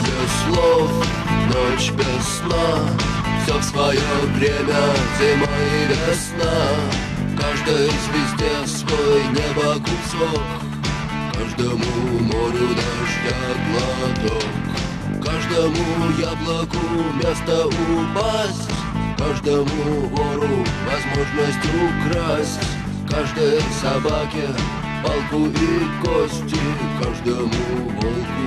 без слов, ночь без сна, все в свое время, зима и весна. В каждой звезде свой небо кусок, каждому морю дождя глоток, каждому яблоку место упасть, каждому вору возможность украсть, каждой собаке палку и кости, каждому волку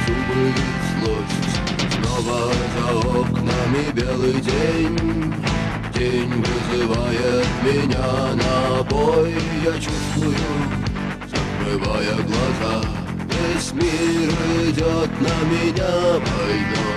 зубы и злость. Снова за окнами белый день, день вызывает меня на бой. Я чувствую, закрывая глаза, весь мир идет на меня войной.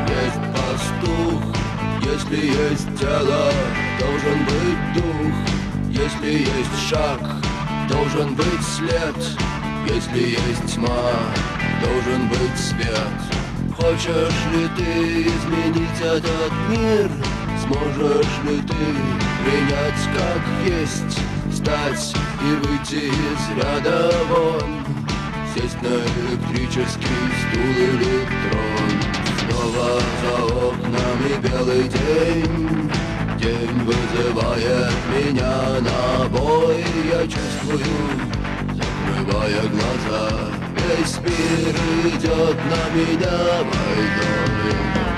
Есть пастух, если есть тело, должен быть дух. Если есть шаг, должен быть след. Если есть тьма, должен быть свет. Хочешь ли ты изменить этот мир? Сможешь ли ты принять как есть? Встать и выйти из ряда вон, сесть на электрический стул или трон. Снова за окнами белый день, день вызывает меня на бой. Я чувствую, закрывая глаза, весь мир идет на меня войной.